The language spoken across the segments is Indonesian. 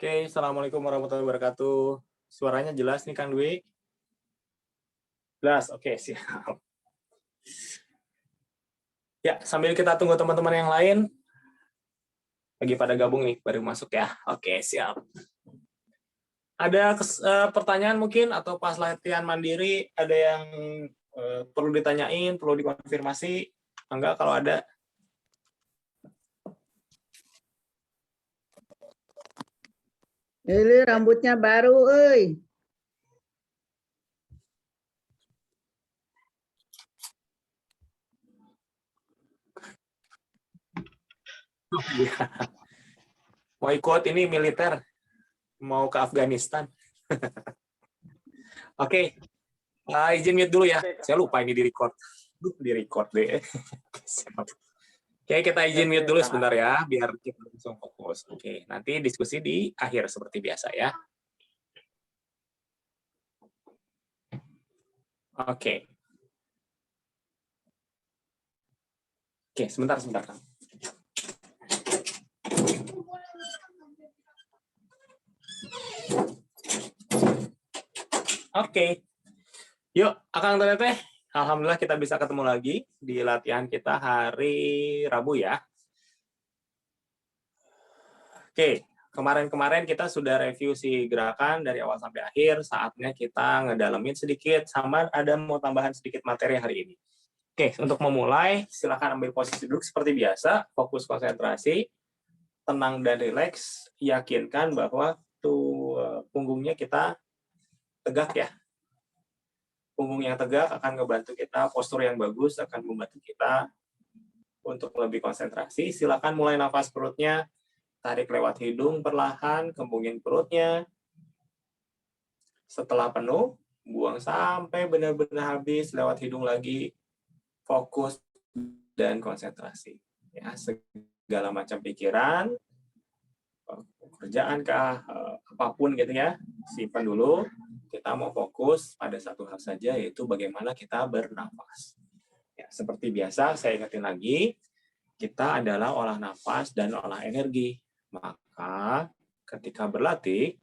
Oke, Assalamualaikum warahmatullahi wabarakatuh. Suaranya jelas nih Kang Dwi? Jelas, oke siap. Ya, sambil kita tunggu teman-teman yang lain, lagi pada gabung nih, baru masuk ya. Oke, siap. Ada pertanyaan mungkin, atau pas latihan mandiri, ada yang perlu ditanyain, perlu dikonfirmasi? Enggak, kalau ada. Ini rambutnya baru, euy. Mau ikut ini militer, mau ke Afghanistan. Oke, izin mute dulu ya. Saya lupa ini di-record. Di-record deh. Siap. Oke, kita izin mute dulu sebentar ya, biar kita langsung fokus. Oke, nanti diskusi di akhir seperti biasa ya. Oke. Oke, sebentar, Kang. Oke. Yuk, Akang Teteh. Alhamdulillah kita bisa ketemu lagi di latihan kita hari Rabu ya. Oke, kemarin-kemarin kita sudah review si gerakan dari awal sampai akhir, saatnya kita ngedalamin sedikit, sama ada mau tambahan sedikit materi hari ini. Oke, untuk memulai, silakan ambil posisi duduk seperti biasa, fokus konsentrasi, tenang dan rileks, yakinkan bahwa punggungnya kita tegak ya. Punggung yang tegak akan membantu kita, postur yang bagus akan membantu kita untuk lebih konsentrasi. Silakan mulai nafas perutnya, tarik lewat hidung perlahan, kembungin perutnya. Setelah penuh, buang sampai benar-benar habis lewat hidung lagi. Fokus dan konsentrasi. Ya, segala macam pikiran, pekerjaan kah, apapun gitu ya, simpan dulu. Kita mau fokus pada satu hal saja, yaitu bagaimana kita bernafas. Ya, seperti biasa, saya ingetin lagi, kita adalah olah nafas dan olah energi. Maka ketika berlatih,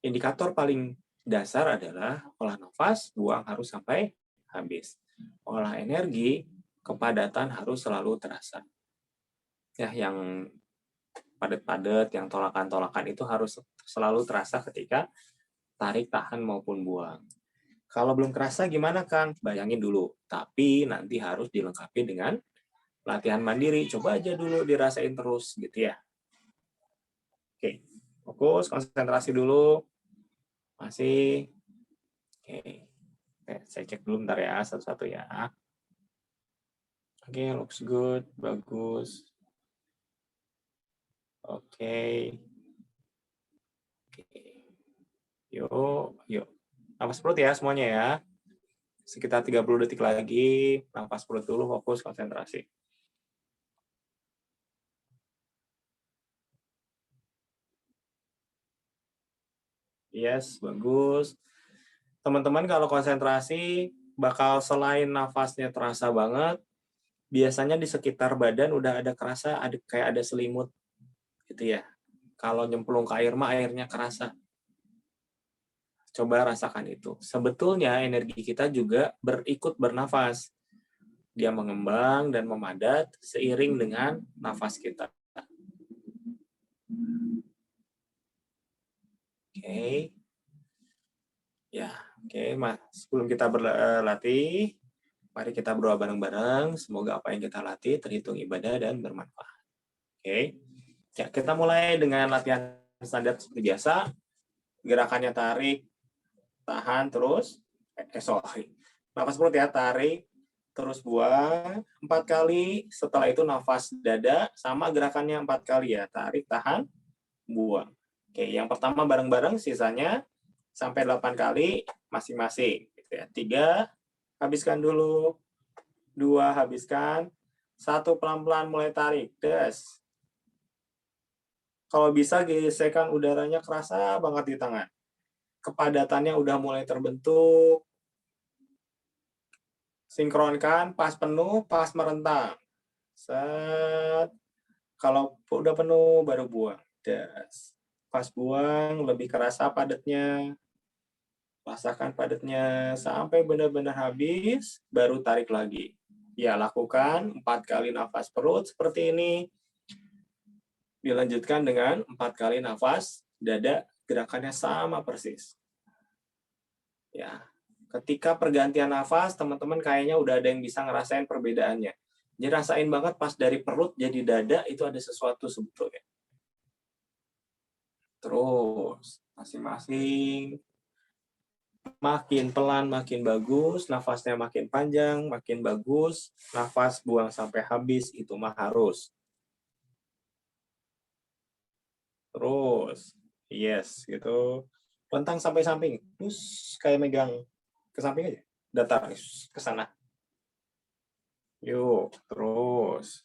indikator paling dasar adalah olah nafas, buang harus sampai habis. Olah energi, kepadatan harus selalu terasa. Ya, yang padat-padat, yang tolakan-tolakan itu harus selalu terasa ketika tarik, tahan, maupun buang. Kalau belum kerasa gimana, Kang? Bayangin dulu. Tapi nanti harus dilengkapi dengan latihan mandiri. Coba aja dulu dirasain terus, gitu ya. Oke, fokus, konsentrasi dulu. Masih. Oke, saya cek dulu bentar ya, satu-satu ya. Oke, looks good, bagus. Oke. Yuk. Nafas perut ya semuanya ya. Sekitar 30 detik lagi, nafas perut dulu, fokus, konsentrasi. Yes, bagus. Teman-teman kalau konsentrasi, bakal selain nafasnya terasa banget, biasanya di sekitar badan udah ada kerasa, kayak ada selimut, gitu ya. Kalau nyemplung ke air mah, airnya kerasa. Coba rasakan itu. Sebetulnya energi kita juga ikut bernafas. Dia mengembang dan memadat seiring dengan nafas kita. Oke. Ya, oke. Sebelum kita berlatih, mari kita berdoa bareng-bareng. Semoga apa yang kita latih terhitung ibadah dan bermanfaat. Oke. Ya, kita mulai dengan latihan standar seperti biasa. Gerakannya tarik, tahan, terus. Nafas perut ya, tarik, terus buang 4 kali. Setelah itu nafas dada, sama gerakannya 4 kali ya. Tarik, tahan, buang. Oke, yang pertama bareng-bareng, sisanya sampai 8 kali masing-masing. Gitu ya. 3, habiskan dulu. 2, habiskan. 1, pelan-pelan mulai tarik. Des. Kalau bisa gesekan udaranya kerasa banget di tangan. Kepadatannya udah mulai terbentuk. Sinkronkan, pas penuh, pas merentang. Set. Kalau udah penuh, baru buang. Des. pas buang lebih kerasa padatnya. Rasakan padatnya sampai benar-benar habis, baru tarik lagi. Ya, lakukan 4 kali nafas perut seperti ini. Dilanjutkan dengan 4 kali nafas dada, gerakannya sama persis. Ya, ketika pergantian nafas, teman-teman kayaknya udah ada yang bisa ngerasain perbedaannya. Jadi rasain banget pas dari perut jadi dada itu ada sesuatu sebetulnya. Terus, masing-masing makin pelan makin bagus, nafasnya makin panjang makin bagus, nafas buang sampai habis itu mah harus. Terus, yes gitu. Lentang sampai samping, terus kayak megang ke samping aja, datar ke sana. Yuk, terus.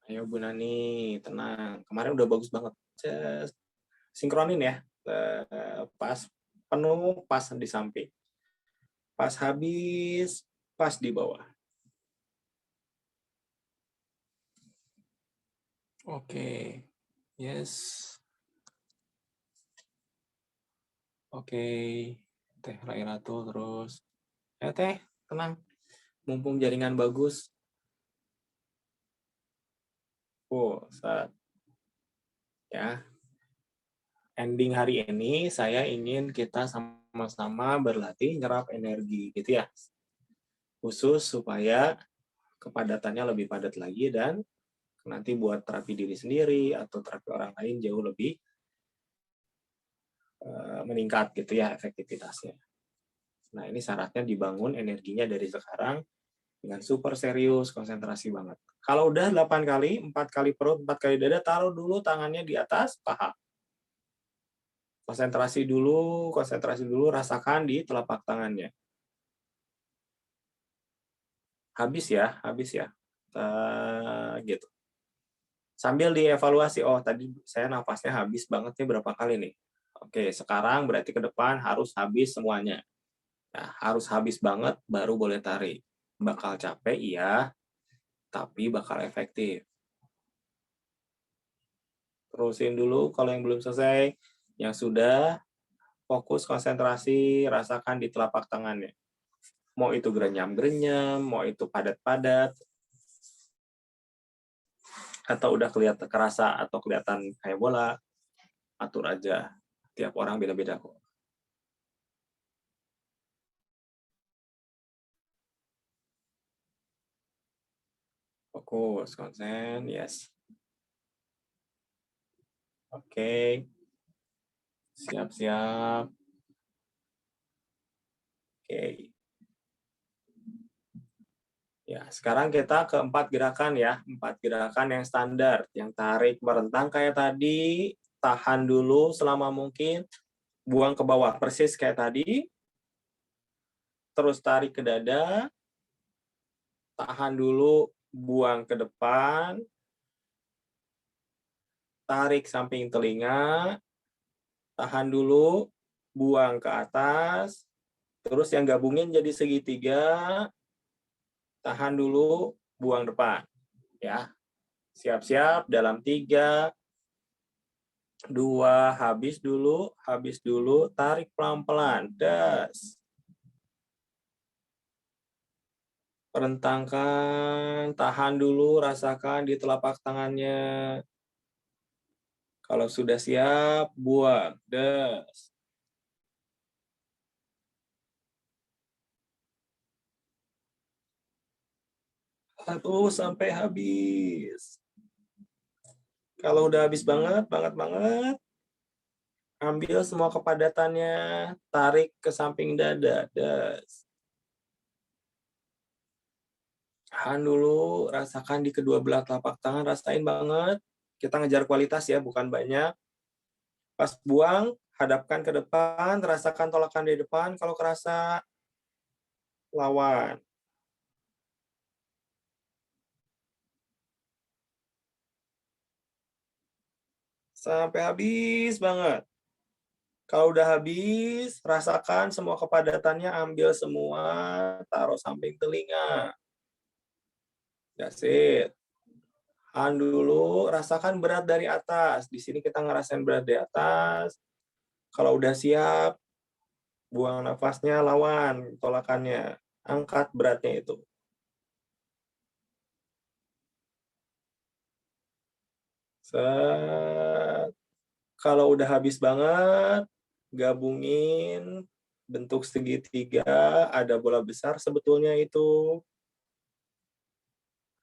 Ayo Bu Nani, tenang. Kemarin udah bagus banget. Just sinkronin ya. Pas penuh, pas di samping. Pas habis, pas di bawah. Oke. Yes. Oke. Teh Rairatul terus. Teh, tenang. Mumpung jaringan bagus. Saat. Ya. Ending hari ini saya ingin kita sama-sama berlatih nyerap energi gitu ya. Khusus supaya kepadatannya lebih padat lagi dan nanti buat terapi diri sendiri atau terapi orang lain jauh lebih meningkat gitu ya efektivitasnya. Nah, ini syaratnya dibangun energinya dari sekarang dengan super serius, konsentrasi banget. Kalau udah 8 kali, 4 kali perut, 4 kali dada, taruh dulu tangannya di atas paha. Konsentrasi dulu, rasakan di telapak tangannya. Habis ya. Gitu. Sambil dievaluasi, oh tadi saya nafasnya habis banget nih berapa kali nih. Oke, sekarang berarti ke depan harus habis semuanya. Nah, harus habis banget baru boleh tarik. Bakal capek, iya, tapi bakal efektif. Terusin dulu kalau yang belum selesai. Yang sudah, fokus konsentrasi, rasakan di telapak tangannya. Mau itu grenyam-grenyam, mau itu padat-padat, atau udah kelihatan kerasa atau kelihatan kayak bola, atur aja. Tiap orang beda-beda kok. Fokus, konsen, yes. Oke. Siap-siap. Oke. Ya, sekarang kita ke 4 gerakan ya. 4 gerakan yang standar. Yang tarik merentang kayak tadi, tahan dulu selama mungkin, buang ke bawah persis kayak tadi, terus tarik ke dada, tahan dulu, buang ke depan, tarik samping telinga, tahan dulu, buang ke atas, terus yang gabungin jadi segitiga, tahan dulu, buang depan. Ya, siap-siap dalam 3, 2, habis dulu, tarik pelan-pelan, das. Rentangkan, tahan dulu, rasakan di telapak tangannya. Kalau sudah siap, buang, das. Satu sampai habis. Kalau udah habis banget, ambil semua kepadatannya, tarik ke samping dada, das. Tahan dulu, rasakan di kedua belah telapak tangan, rasain banget. Kita ngejar kualitas ya, bukan banyak. Pas buang, hadapkan ke depan, rasakan tolakan di depan, kalau kerasa, lawan. Sampai habis banget. Kalau udah habis, rasakan semua kepadatannya, ambil semua, taruh samping telinga. That's it. Tahan dulu, rasakan berat dari atas. Di sini kita ngerasain berat dari atas. Kalau udah siap, buang nafasnya, lawan tolakannya. Angkat beratnya itu. Set. Kalau udah habis banget, gabungin bentuk segitiga, ada bola besar sebetulnya itu.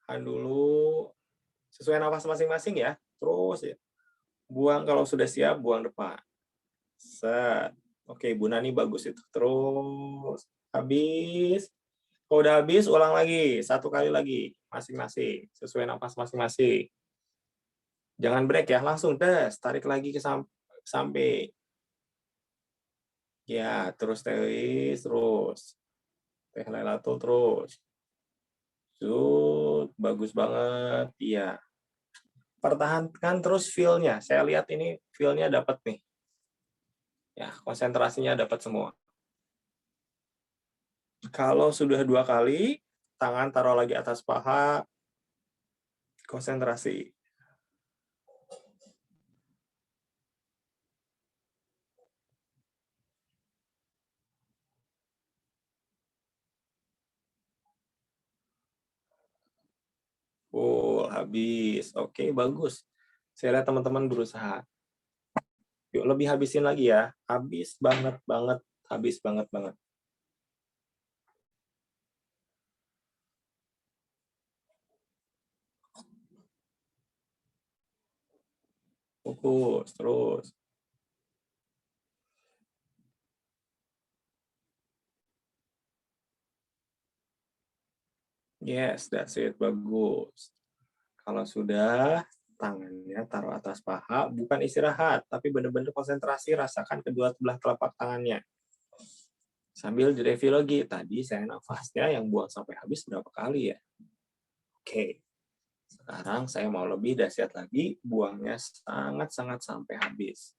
Tahan dulu, sesuai nafas masing-masing ya. Terus ya. Buang kalau sudah siap, buang depan. Set. Oke, Bu Nani bagus itu. Terus habis. Kalau udah habis, ulang lagi. Satu kali lagi. Masing-masing. Sesuai nafas masing-masing. Jangan break ya. Langsung tes. Tarik lagi ke sampai. Ya, terus terus. Teh lelato terus. Bagus banget. Iya. Pertahankan terus feel-nya. Saya lihat ini feel-nya dapat nih. Ya, konsentrasinya dapat semua. Kalau sudah 2 kali, tangan taruh lagi atas paha, konsentrasi. Habis. Oke, bagus. Saya lihat teman-teman berusaha. Yuk, lebih habisin lagi ya. Habis banget, banget. Habis banget, banget. Fokus, terus. Yes, that's it. Bagus. Kalau sudah, tangannya taruh atas paha, bukan istirahat, tapi benar-benar konsentrasi, rasakan kedua belah telapak tangannya. Sambil direview lagi, tadi saya nafasnya yang buang sampai habis berapa kali ya? Oke, sekarang saya mau lebih dahsyat lagi, buangnya sangat-sangat sampai habis.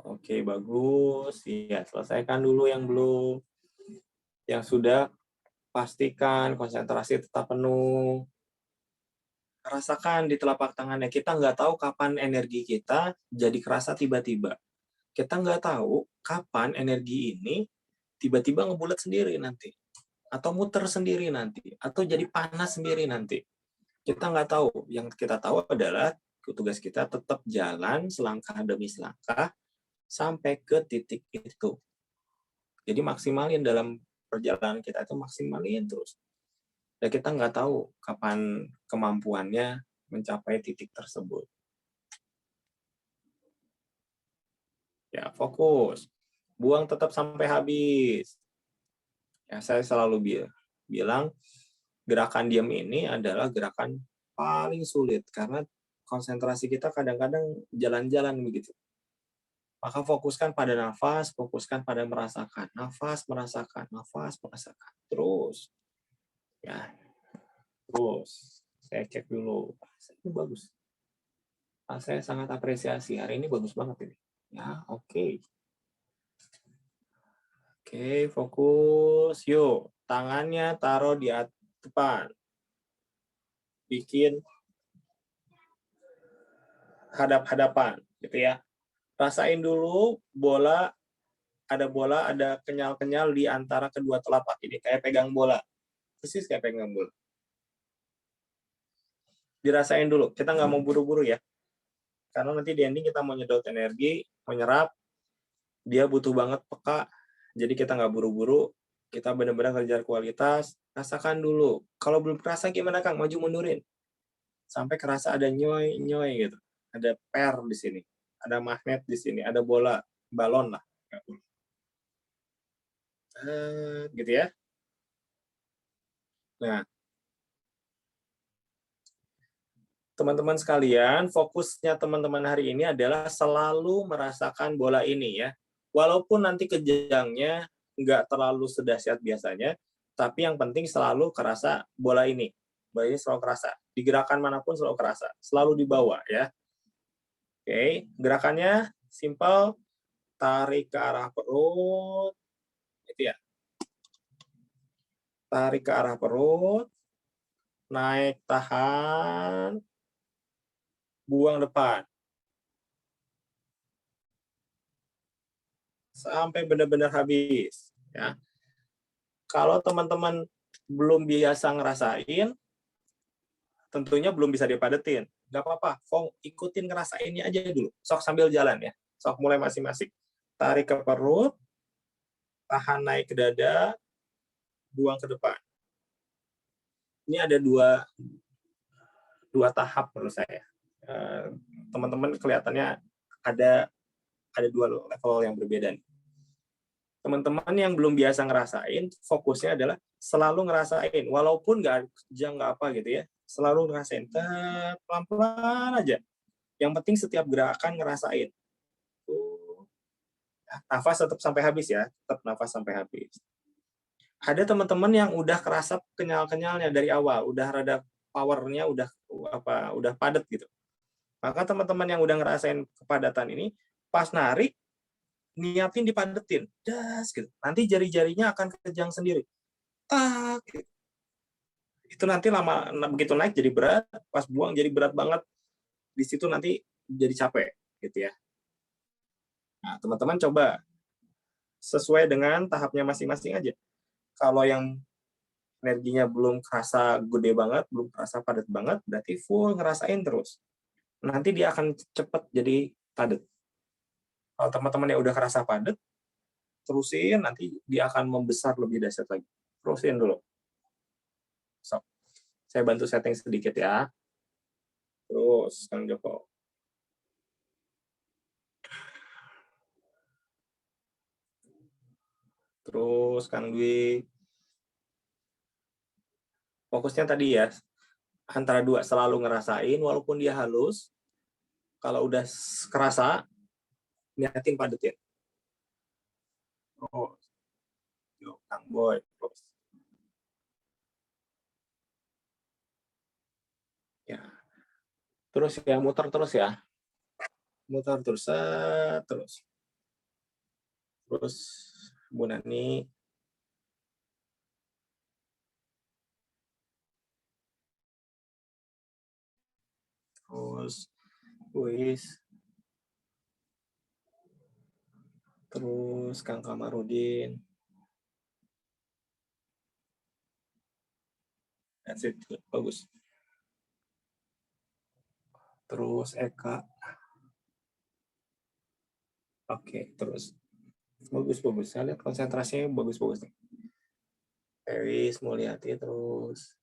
Oke, bagus. Iya, selesaikan dulu yang belum. Yang sudah, pastikan konsentrasi tetap penuh. Rasakan di telapak tangannya. Kita nggak tahu kapan energi kita jadi kerasa tiba-tiba. Kita nggak tahu kapan energi ini tiba-tiba ngebulat sendiri nanti. Atau muter sendiri nanti. Atau jadi panas sendiri nanti. Kita nggak tahu. Yang kita tahu adalah tugas kita tetap jalan selangkah demi selangkah sampai ke titik itu. Jadi maksimalin dalam perjalanan kita itu maksimalin terus. Dan kita nggak tahu kapan kemampuannya mencapai titik tersebut. Ya, fokus. Buang tetap sampai habis. Ya, saya selalu bilang gerakan diam ini adalah gerakan paling sulit karena konsentrasi kita kadang-kadang jalan-jalan begitu. Maka fokuskan pada nafas, fokuskan pada merasakan. Nafas, merasakan. Nafas, merasakan. Terus. Ya, terus. Saya cek dulu. Ini bagus. Saya sangat apresiasi. Hari ini bagus banget ini. Ya, oke. Oke, fokus. Yuk, tangannya taruh di depan. Bikin hadap-hadapan, gitu ya. Rasain dulu ada bola, ada kenyal-kenyal di antara kedua telapak ini, kayak pegang bola. Persis kayak pegang bola. Dirasain dulu. Kita nggak mau buru-buru ya. Karena nanti di ending kita mau nyedot energi, menyerap, dia butuh banget peka. Jadi kita nggak buru-buru, kita benar-benar kejar kualitas, rasakan dulu. Kalau belum kerasa gimana Kang? Maju mundurin. Sampai kerasa ada nyoy-nyoy gitu. Ada per di sini, ada magnet di sini, ada bola, balon lah. Gitu ya. Nah, teman-teman sekalian, fokusnya teman-teman hari ini adalah selalu merasakan bola ini ya. Walaupun nanti kejangnya nggak terlalu sedahsyat biasanya, tapi yang penting selalu kerasa bola ini. Bola ini selalu kerasa. Di gerakan manapun selalu kerasa. Selalu di bawah ya. Oke, gerakannya simple. tarik ke arah perut, itu ya. Tarik ke arah perut, naik, tahan, buang depan. Sampai benar-benar habis. Ya. Kalau teman-teman belum biasa ngerasain, tentunya belum bisa dipadetin. Nggak apa-apa, ikutin ngerasainnya aja dulu. Sok sambil jalan ya. Sok mulai masing-masing. Tarik ke perut, tahan naik ke dada, buang ke depan. Ini ada dua tahap menurut saya. Teman-teman kelihatannya ada dua level yang berbeda nih. Teman-teman yang belum biasa ngerasain, fokusnya adalah selalu ngerasain, walaupun nggak apa gitu ya, selalu ngerasain, pelan-pelan aja. Yang penting setiap gerakan ngerasain. Nafas tetap sampai habis ya, tetap nafas sampai habis. Ada teman-teman yang udah kerasa kenyal-kenyalnya dari awal, udah rada powernya udah padat gitu. Maka teman-teman yang udah ngerasain kepadatan ini, pas narik, niatin dipadetin, das gitu. Nanti jari-jarinya akan kejang sendiri. Gitu. Itu nanti lama begitu naik jadi berat, pas buang jadi berat banget. Di situ nanti jadi capek gitu ya. Nah, teman-teman coba sesuai dengan tahapnya masing-masing aja. Kalau yang energinya belum kerasa gede banget, belum kerasa padat banget, berarti full ngerasain terus. Nanti dia akan cepet jadi padat. Kalau teman-teman yang udah kerasa padat, terusin, nanti dia akan membesar lebih dahsyat lagi. Terusin dulu. So, saya bantu setting sedikit ya. Terus, Kang Joko. Terus, Kang Dwi. Fokusnya tadi ya, antara dua, selalu ngerasain, walaupun dia halus, kalau udah kerasa, niatin padetin. Oh, yuk, Kang Boy. Terus. Ya. Terus ya, muter terus ya. Muter terus, terus. Terus, Bu Nani. Terus, Luis. Terus, Kang Kamarudin. That's it. Bagus. Terus, Eka. Oke, terus. Bagus. Saya lihat konsentrasinya bagus-bagus nih. Eris, Mulyati, terus.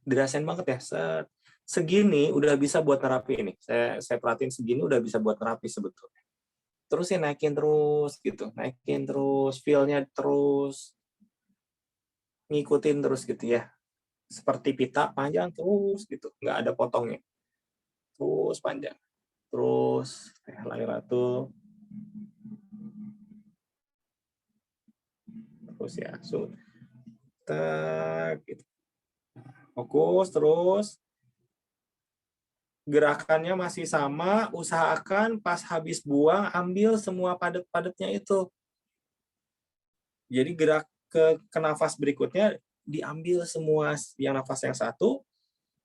Dirasain banget ya. Segini udah bisa buat terapi ini. Saya perhatiin segini udah bisa buat terapi sebetulnya. Terus ya naikin terus gitu. Naikin terus, feel-nya terus. Ngikutin terus gitu ya. Seperti pita panjang terus gitu. Nggak ada potongnya. Terus panjang. Terus, Lailatu. Terus ya, gitu. Fokus terus. Gerakannya masih sama, usahakan pas habis buang, ambil semua padat-padatnya itu. Jadi gerak ke nafas berikutnya, diambil semua yang nafas yang satu,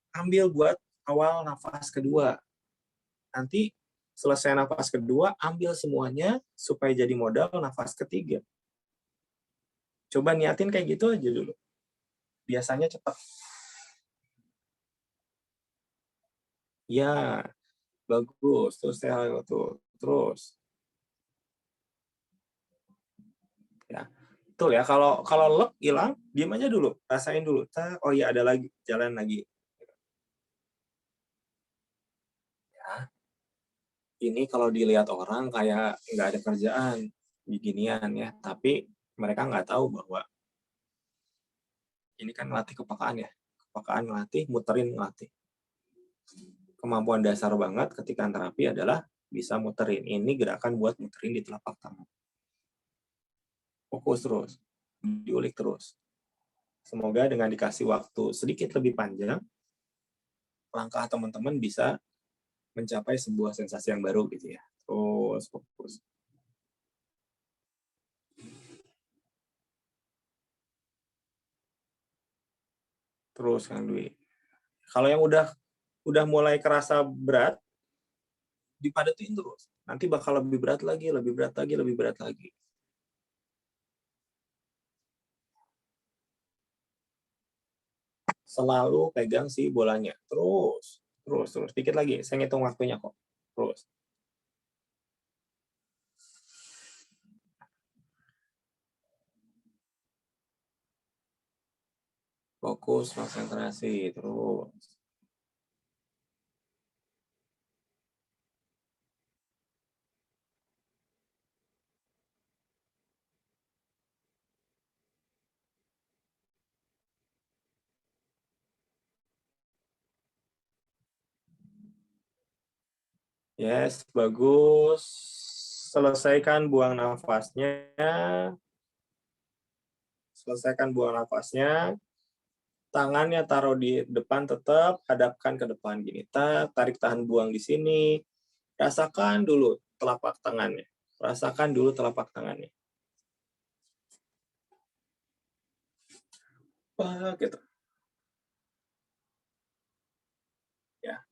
ambil buat awal nafas kedua. Nanti selesai nafas kedua, ambil semuanya supaya jadi modal nafas ketiga. Coba niatin kayak gitu aja dulu. Biasanya cepat. Ya, bagus. Terus terus. Ya, betul ya. Kalau lek hilang, diam aja dulu, rasain dulu. Oh iya ada lagi, jalan lagi. Ya, ini kalau dilihat orang kayak nggak ada kerjaan beginian ya, tapi mereka nggak tahu bahwa ini kan melatih kepekaan ya. Kepekaan melatih, muterin melatih. Kemampuan dasar banget ketika terapi adalah bisa muterin. Ini gerakan buat muterin di telapak tangan. Fokus terus, diulik terus. Semoga dengan dikasih waktu sedikit lebih panjang, langkah teman-teman bisa mencapai sebuah sensasi yang baru gitu ya. Terus fokus. Terus Kang Dwi. Kalau yang udah mulai kerasa berat, dipadetin terus. Nanti bakal lebih berat lagi, lebih berat lagi, lebih berat lagi. Selalu pegang si bolanya. Terus. Dikit lagi. Saya ngitung waktunya kok. Terus. Fokus, konsentrasi. Terus. Yes, bagus. Selesaikan buang nafasnya. Tangannya taruh di depan tetap, hadapkan ke depan gini. Tarik tahan buang di sini. Rasakan dulu telapak tangannya. Wah, gitu. Ya.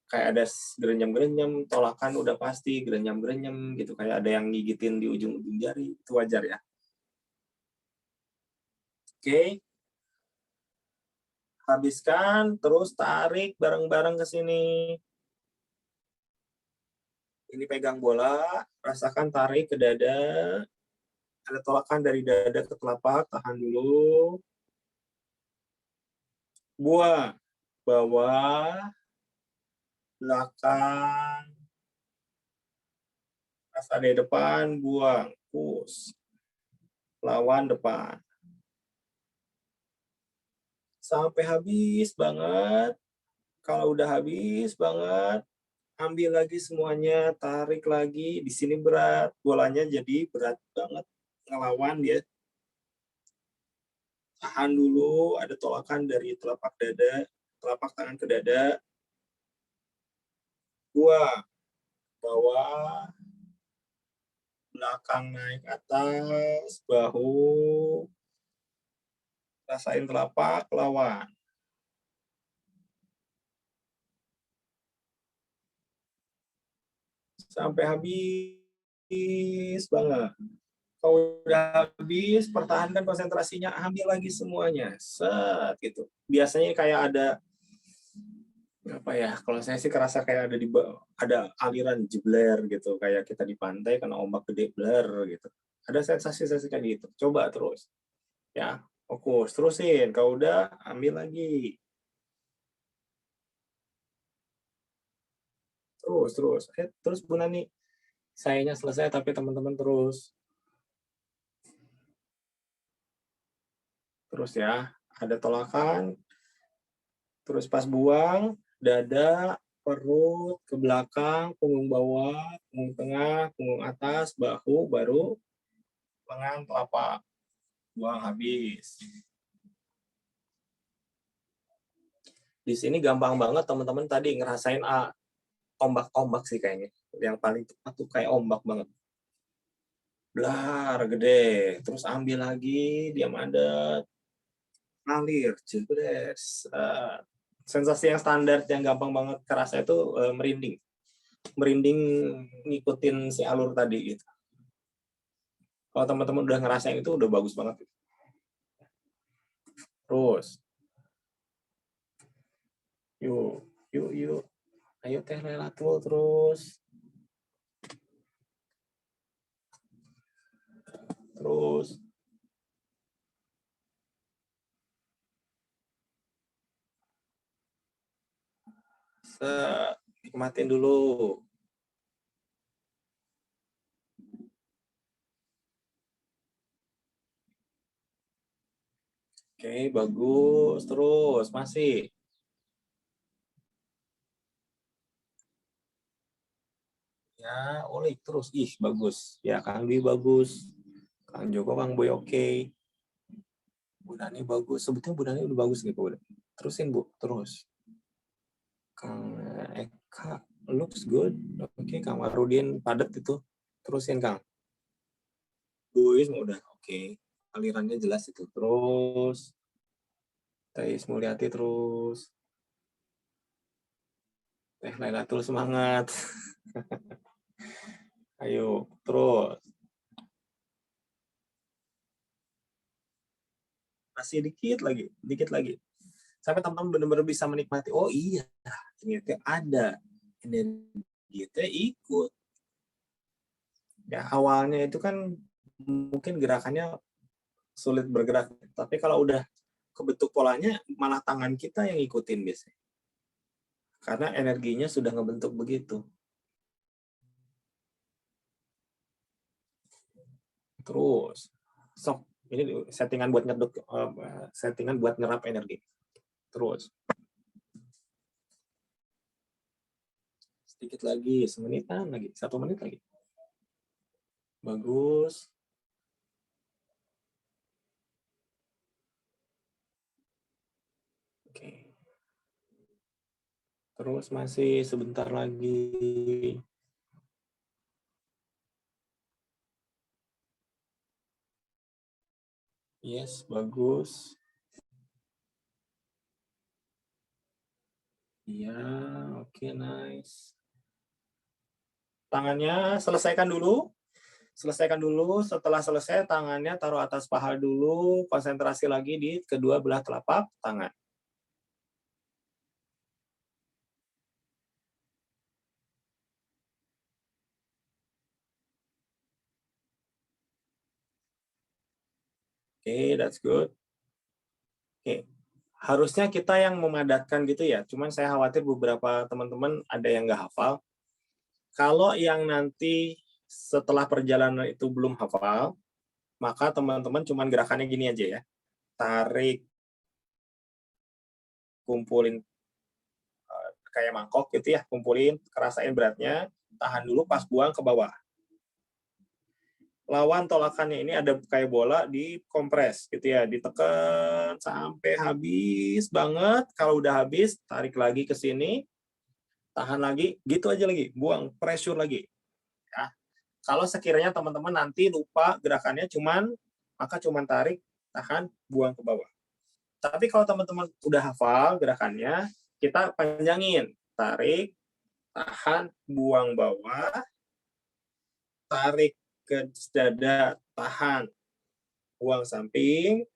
Kayak ada gerenyam-gerenyam, tolakan udah pasti, gerenyam-gerenyam gitu. Kayak ada yang gigitin di ujung-ujung jari. Itu wajar ya. Oke. Habiskan, terus tarik bareng-bareng ke sini. Ini pegang bola, rasakan tarik ke dada. Ada tolakan dari dada ke telapak, tahan dulu. Buang. Bawah, belakang, rasa di depan, buang. Push. Lawan depan. Sampai habis banget. Kalau udah habis banget, ambil lagi semuanya, tarik lagi. Di sini berat, bolanya jadi berat banget. Ngelawan dia. Tahan dulu, ada tolakan dari telapak tangan ke dada. Buang. Bawah, belakang naik atas, bahu, rasain telapak, lawan. Sampai habis banget. Kalau udah habis, pertahankan konsentrasinya, ambil lagi semuanya. Set, gitu. Biasanya kayak ada apa ya, kalau saya sih kerasa kayak ada aliran jebler gitu, kayak kita di pantai kena ombak gede bler gitu. Ada sensasi-sensasi kayak gitu. Coba terus. Ya, fokus, terusin. Kalau udah, ambil lagi. Terus Bu Nani, sayanya selesai tapi teman-teman terus ya, ada tolakan, terus pas buang, dada, perut, ke belakang, punggung bawah, punggung tengah, punggung atas, bahu, baru lengan, telapak, buang habis. Di sini gampang banget teman-teman tadi ngerasain ombak-ombak sih kayaknya. Yang paling tepat tuh kayak ombak banget. Blar, gede. Terus ambil lagi, diam adat, ngalir, jebres. Sensasi yang standar yang gampang banget kerasa itu merinding ngikutin si alur tadi gitu. Kalau teman-teman udah ngerasain itu udah bagus banget. Terus, yuk, ayo Teh Lelatul terus. Nikmatin dulu. Oke, bagus. Terus, masih. Ya, ulik terus. Ih, bagus. Ya, Kang Dwi bagus. Kang Joko, Kang Boy oke. Bu Nani bagus. Sebetulnya Bu Nani udah bagus gitu. Terusin, Bu. Terus. Kang Eka. Looks good. Oke, Kang Warudin padat itu. Terusin, Kang. Buis udah oke. Alirannya jelas itu. Terus Teh Mulyati terus. Teh Lailatul semangat. Ayo, terus. Masih dikit lagi, dikit lagi. Sampai teman-teman benar-benar bisa menikmati. Oh iya, ternyata ada energi itu ikut. Ya awalnya itu kan mungkin gerakannya sulit bergerak, tapi kalau udah kebentuk polanya malah tangan kita yang ngikutin biasanya. Karena energinya sudah ngebentuk begitu. Terus, sok ini settingan buat settingan buat nyerap energi. Terus, sedikit lagi, semenitan lagi, 1 menit lagi. Bagus. Oke. Terus masih sebentar lagi. Yes, bagus. Iya, oke, nice. Tangannya selesaikan dulu. Selesaikan dulu. Setelah selesai, tangannya taruh atas paha dulu. Konsentrasi lagi di kedua belah telapak tangan. Oke, that's good. Oke. Harusnya kita yang memadatkan gitu ya. Cuman saya khawatir beberapa teman-teman ada yang nggak hafal. Kalau yang nanti setelah perjalanan itu belum hafal, maka teman-teman cuman gerakannya gini aja ya. Tarik, kumpulin kayak mangkok gitu ya, kumpulin, kerasain beratnya, tahan dulu pas buang ke bawah. Lawan tolakannya ini ada kayak bola dikompres gitu ya, ditekan sampai habis banget. Kalau udah habis, tarik lagi ke sini, tahan lagi, gitu aja lagi, buang, pressure lagi. Ya. Kalau sekiranya teman-teman nanti lupa gerakannya maka cuman tarik, tahan, buang ke bawah. Tapi kalau teman-teman udah hafal gerakannya, kita panjangin. Tarik, tahan, buang bawah, tarik ke dada, tahan, buang samping,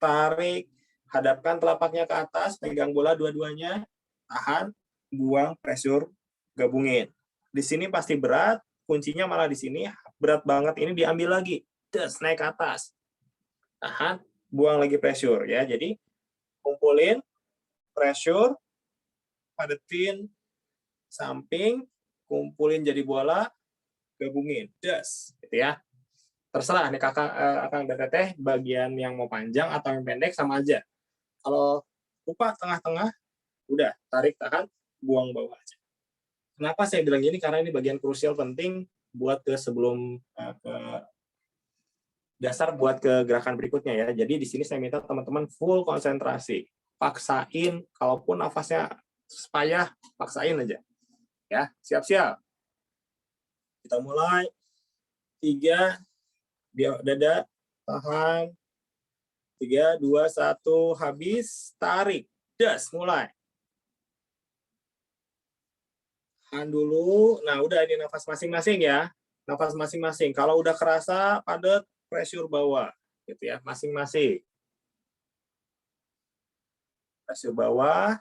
tarik, hadapkan telapaknya ke atas, pegang bola dua-duanya, tahan, buang, pressure, gabungin. Di sini pasti berat, kuncinya malah di sini, berat banget ini diambil lagi, terus naik ke atas, tahan, buang lagi pressure ya. Jadi kumpulin, pressure, padetin, samping, kumpulin jadi bola, gabungin, das, gitu ya. Terserah nih kakak, akang dan teteh, bagian yang mau panjang atau yang pendek sama aja. Kalau lupa tengah-tengah, udah tarik tahan, buang bawah aja. Kenapa saya bilang gini? Karena ini bagian krusial penting buat ke sebelum ke dasar buat ke gerakan berikutnya ya. Jadi di sini saya minta teman-teman full konsentrasi, paksain, kalaupun nafasnya payah, paksain aja. Ya, siap-siap. Kita mulai. 3, dada, tahan. 3, 2, 1, habis, tarik. Das, mulai. Tahan dulu. Nah, udah ini nafas masing-masing ya. Nafas masing-masing. Kalau udah kerasa padat, pressure bawah. Gitu ya, masing-masing. Pressure bawah.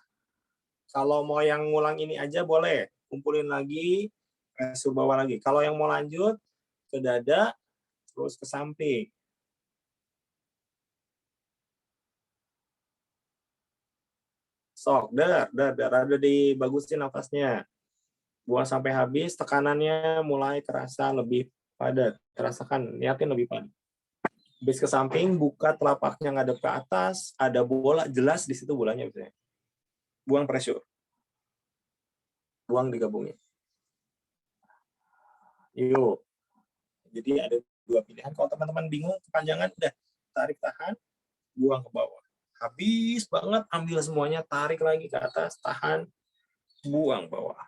Kalau mau yang ngulang ini aja boleh. Kumpulin lagi, pressure bawah lagi. Kalau yang mau lanjut, ke dada, terus ke samping. Sok, ada dibagusin nafasnya. Buang sampai habis, tekanannya mulai terasa lebih padat. Terasakan, niatin lebih padat. Habis ke samping, buka telapaknya ngadep ke atas, ada bola, jelas di situ bolanya. Misalnya. Buang pressure. Buang digabungin. Yuk. Jadi ada 2 pilihan. Kalau teman-teman bingung, kepanjangan, udah tarik tahan, buang ke bawah. Habis banget, ambil semuanya, tarik lagi ke atas, tahan, buang bawah.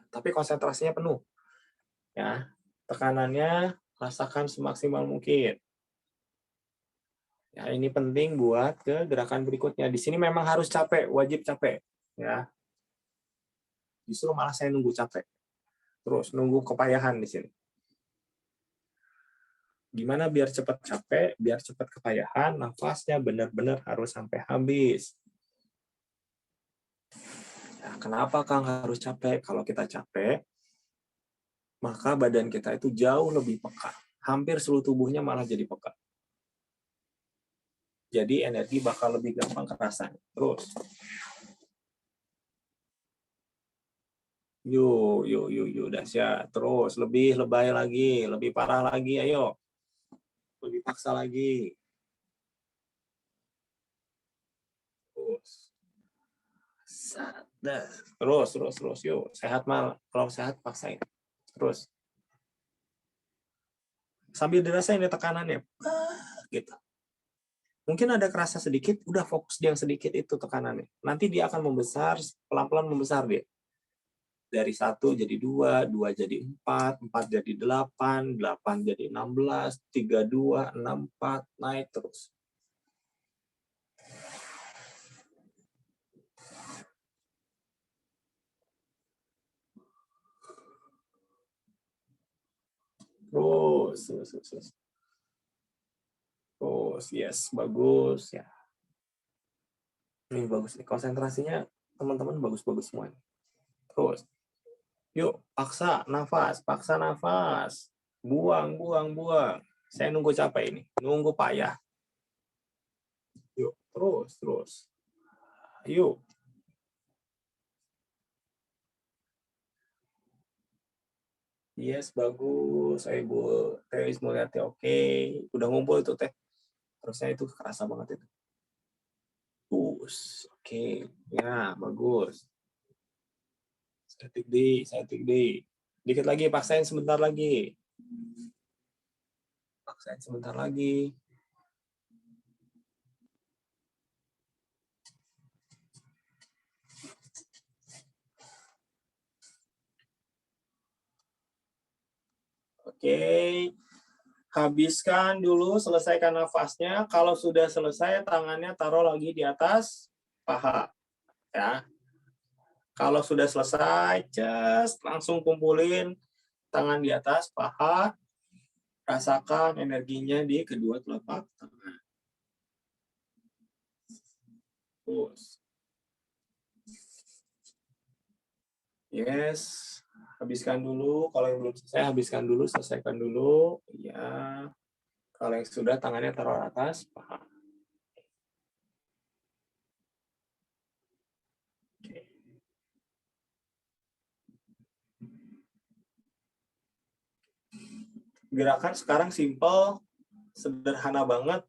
Tapi konsentrasinya penuh. Ya, tekanannya rasakan semaksimal mungkin. Ya, ini penting buat ke gerakan berikutnya. Di sini memang harus capek, wajib capek. Ya, justru malah saya nunggu capek. Terus nunggu kepayahan di sini. Gimana biar cepat capek, biar cepat kepayahan, nafasnya benar-benar harus sampai habis. Ya, kenapa Kang harus capek? Kalau kita capek, maka badan kita itu jauh lebih peka. Hampir seluruh tubuhnya malah jadi peka. Jadi energi bakal lebih gampang kerasa. Terus. Yuk, dahsyat. Terus, lebih lebay lagi, lebih parah lagi, ayo. Lebih paksa lagi. Terus. Yuk, sehat mal. Kalau sehat, paksain. Terus. Sambil dirasain ya tekanannya. Gitu. Mungkin ada kerasa sedikit, udah fokus di yang sedikit itu tekanannya. Nanti dia akan membesar, pelan-pelan membesar dia. Dari 1 jadi 2, 2 jadi 4, 4 jadi 8, 8 jadi 16, 32, 64, naik terus. Terus. Terus, yes, bagus ya. Ini bagus nih, konsentrasinya teman-teman bagus-bagus semua. Terus, yuk, paksa nafas. Buang. Saya nunggu capek ini, nunggu payah. Yuk, terus. Yuk. Yes, bagus. Ibu Teh Ismulyati, oke. Udah ngumpul itu Teh. Terusnya itu kerasa banget itu. Oke. Ya, bagus. Static D. Dikit lagi, paksain sebentar lagi. Oke. Habiskan dulu, selesaikan nafasnya. Kalau sudah selesai, tangannya taruh lagi di atas paha. Ya. Kalau sudah selesai, just langsung kumpulin tangan di atas paha. Rasakan energinya di kedua telapak tangan. Terus. Yes. Habiskan dulu. Kalau yang belum selesai, habiskan dulu, selesaikan dulu. Ya. Kalau yang sudah, tangannya taruh atas paha. Gerakan sekarang simple, sederhana banget.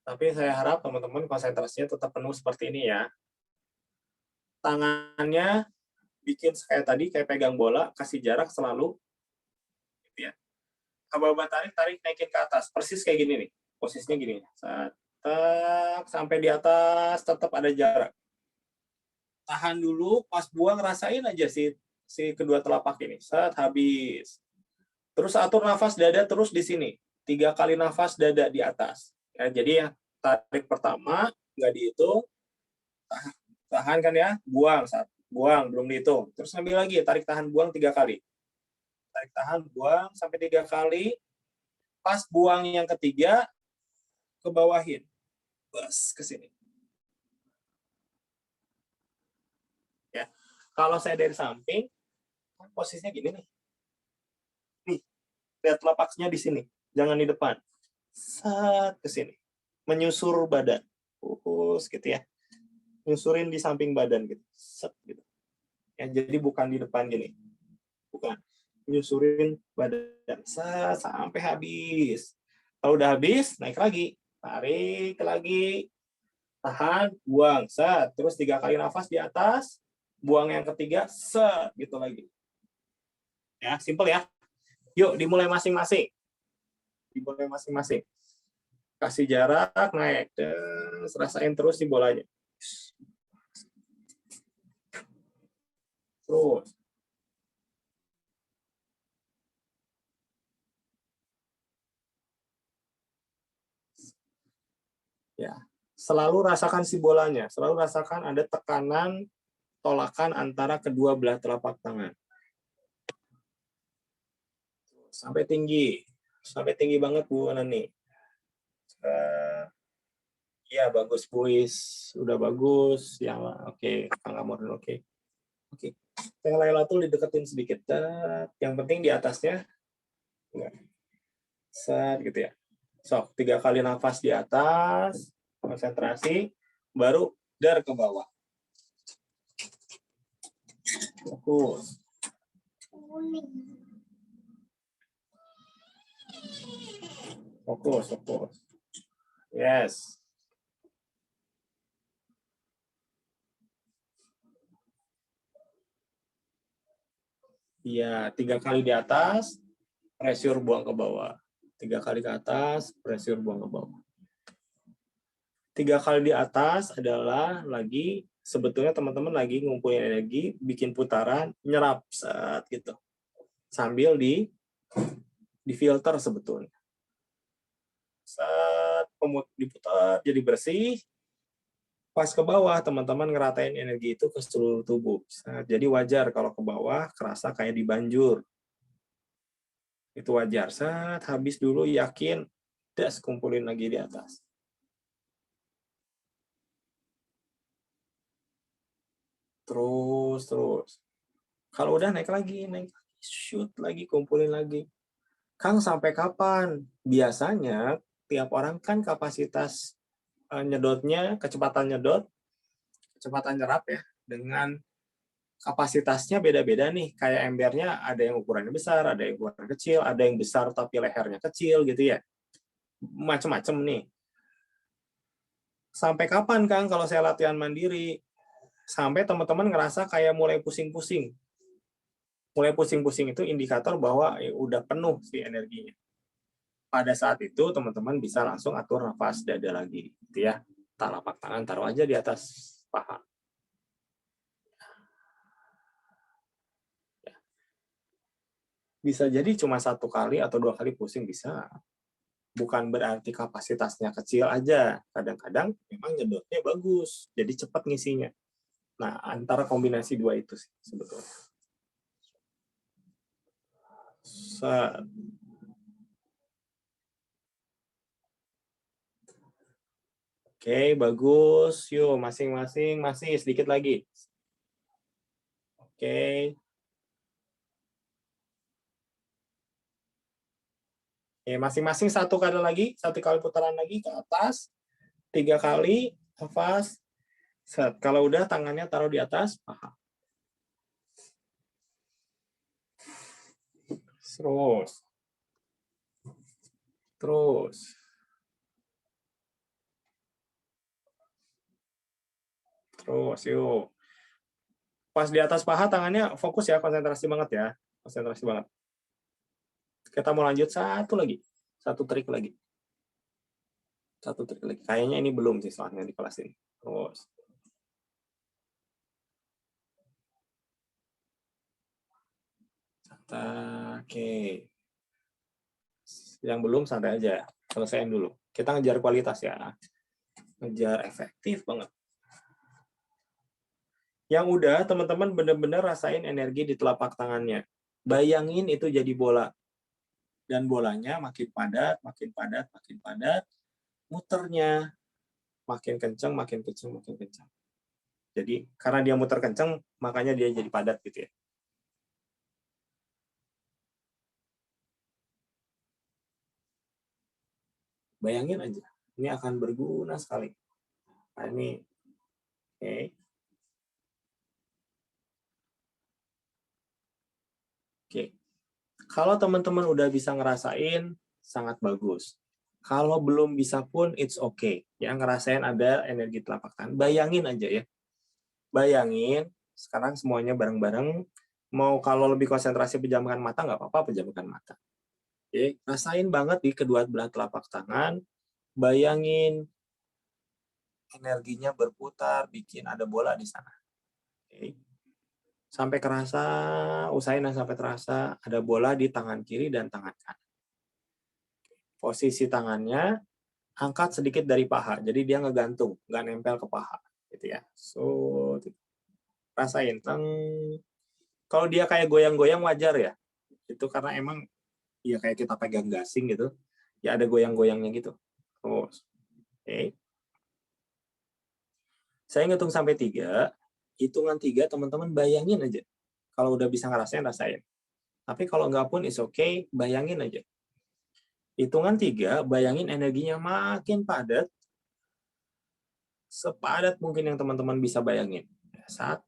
Tapi saya harap teman-teman konsentrasinya tetap penuh seperti ini ya. Tangannya bikin kayak tadi, kayak pegang bola, kasih jarak selalu. Gitu ya. Aba-aba tarik, naikin ke atas. Persis kayak gini nih. Posisinya gini. Sampai di atas, tetap ada jarak. Tahan dulu, pas buang rasain aja si kedua telapak ini. Habis. Terus atur nafas dada terus di sini. 3 kali nafas dada di atas. Ya, jadi ya, tarik pertama, nggak dihitung. Tahan kan ya, buang. Belum dihitung. Terus ambil lagi, tarik tahan buang 3 kali. Tarik tahan, buang sampai 3 kali. Pas buang yang ketiga, ke bawahin. Bas, ke sini. Ya. Kalau saya dari samping, posisinya gini nih. Nih, lihat telapaknya di sini. Jangan di depan. Ke sini. Menyusur badan. Gitu ya. Nyusurin di samping badan gitu. Gitu. Ya, jadi bukan di depan gini. Bukan. Nyusurin badan sampai habis. Kalau udah habis, naik lagi. Tarik lagi. Tahan, buang. Terus 3 kali nafas di atas. Buang yang ketiga. Gitu lagi. Ya, simple ya. Yuk, dimulai masing-masing. Kasih jarak, naik. Terus rasain terus di bolanya. Terus. Ya, selalu rasakan si bolanya, selalu rasakan ada tekanan tolakan antara kedua belah telapak tangan. Sampai tinggi banget Bu Nani. Iya bagus Buis, udah bagus. Yang oke, Kang Amor oke. Oke, yang Laylatul dideketin sedikit. Yang penting di atasnya, set gitu ya. Sok 3 kali nafas di atas, konsentrasi, baru dar ke bawah. Fokus. Fokus. Yes. Iya, 3 kali di atas, pressure buang ke bawah. 3 kali ke atas, pressure buang ke bawah. 3 kali di atas adalah lagi, sebetulnya teman-teman lagi ngumpulin energi, bikin putaran, nyerap, set gitu. Sambil di filter sebetulnya. Set, diputar, jadi bersih. Pas ke bawah, teman-teman ngeratain energi itu ke seluruh tubuh. Set, jadi wajar kalau ke bawah, kerasa kayak dibanjur. Itu wajar. Set, habis dulu yakin, das kumpulin lagi di atas. Terus. Kalau udah naik lagi, shoot lagi, kumpulin lagi. Kang, sampai kapan? Biasanya tiap orang kan kapasitas nyedotnya, kecepatan nyedot, kecepatan nyerap ya, dengan kapasitasnya beda-beda nih. Kayak embernya ada yang ukurannya besar, ada yang ukuran kecil, ada yang besar tapi lehernya kecil gitu ya. Macem-macem nih. Sampai kapan Kang kalau saya latihan mandiri? Sampai teman-teman ngerasa kayak mulai pusing-pusing. Mulai pusing-pusing itu indikator bahwa udah penuh sih energinya. Pada saat itu teman-teman bisa langsung atur nafas dada lagi, gitu ya. Telapak tangan taruh aja di atas paha. Bisa jadi cuma 1 kali atau 2 kali pusing bisa. Bukan berarti kapasitasnya kecil aja. Kadang-kadang memang nyedotnya bagus, jadi cepat ngisinya. Nah, antara kombinasi 2 itu sih sebetulnya. Set. Oke, bagus. Yuk, masing-masing masih sedikit lagi. Oke. Oke, masing-masing 1 kali lagi, 1 kali putaran lagi ke atas, 3 kali nafas. Set. Kalau udah tangannya taruh di atas paha. Terus. Yuk. Pas di atas paha tangannya fokus ya, konsentrasi banget ya. Konsentrasi banget. Kita mau lanjut 1 lagi. 1 trik lagi. 1 trik lagi. Kayaknya ini belum sih soalnya di kelas ini. Terus. Oke. Yang belum santai aja. Selesaiin dulu. Kita ngejar kualitas ya. Ngejar efektif banget. Yang udah, teman-teman benar-benar rasain energi di telapak tangannya. Bayangin itu jadi bola. Dan bolanya makin padat, muternya makin kencang. Jadi, karena dia muter kencang, makanya dia jadi padat gitu ya. Bayangin aja, ini akan berguna sekali. Nah, ini, oke. Oke. Kalau teman-teman udah bisa ngerasain, sangat bagus. Kalau belum bisa pun, it's okay. Ya, ngerasain ada energi telapak tangan. Bayangin aja ya. Bayangin, sekarang semuanya bareng-bareng. Mau kalau lebih konsentrasi pejamkan mata, nggak apa-apa pejamkan mata. Oke, rasain banget di kedua belah telapak tangan. Bayangin energinya berputar, bikin ada bola di sana. Oke. Sampai kerasa, usahain sampai terasa ada bola di tangan kiri dan tangan kanan. Posisi tangannya angkat sedikit dari paha, jadi dia ngegantung, nggak nempel ke paha, gitu ya. So, rasain, kalau dia kayak goyang-goyang wajar ya, itu karena emang ya kayak kita pegang gasing gitu, ya ada goyang-goyangnya gitu. Terus, oke. Saya ngitung sampai 3, hitungan 3 teman-teman bayangin aja. Kalau udah bisa ngerasain, rasain. Tapi kalau nggak pun is okay, bayangin aja. Hitungan 3, bayangin energinya makin padat, sepadat mungkin yang teman-teman bisa bayangin. 1,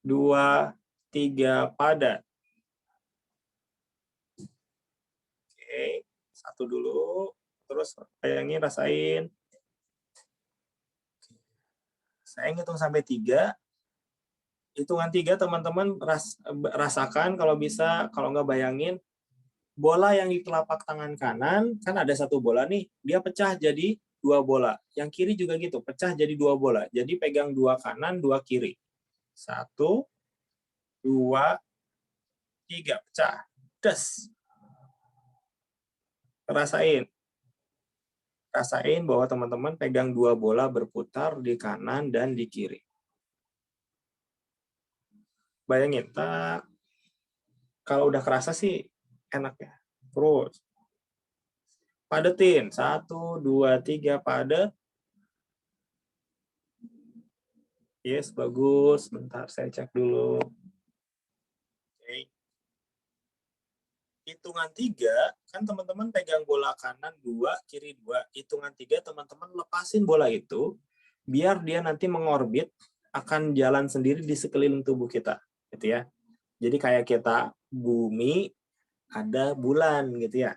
2, 3, padat. Oke, 1 dulu, terus bayangin, rasain. Saya ngitung sampai 3, hitungan 3 teman-teman rasakan kalau bisa, kalau nggak bayangin, bola yang di telapak tangan kanan, kan ada 1 bola nih, dia pecah jadi 2 bola. Yang kiri juga gitu, pecah jadi 2 bola. Jadi pegang 2 kanan, 2 kiri. 1, 2, 3, pecah. Des. Rasain. Rasain bahwa teman-teman pegang 2 bola berputar di kanan dan di kiri. Bayangin, tak. Kalau udah kerasa sih enak ya. Terus. Padetin. 1, 2, 3, padet. Yes, bagus. Bentar, saya cek dulu. Oke. Hitungan 3, kan teman-teman pegang bola kanan 2, kiri 2. Hitungan 3, teman-teman lepasin bola itu, biar dia nanti mengorbit, akan jalan sendiri di sekeliling tubuh kita. Gitu ya. Jadi kayak kita bumi, ada bulan gitu ya.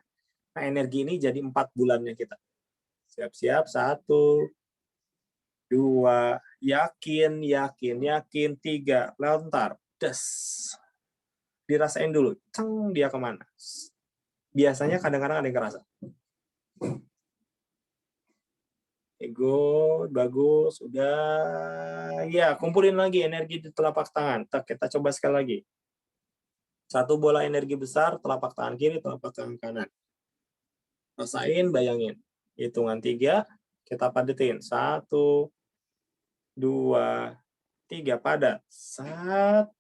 Nah, energi ini jadi 4 bulannya kita. Siap-siap, 1, 2, yakin, 3, lontar, des. Dirasain dulu, ceng, dia kemana. Biasanya kadang-kadang ada yang kerasa. Ego, bagus, udah. Ya, kumpulin lagi energi di telapak tangan. Kita coba sekali lagi. 1 bola energi besar, telapak tangan kiri, telapak tangan kanan. Rasain, bayangin. Hitungan 3, kita padetin. 1, 2, 3, padat. 1.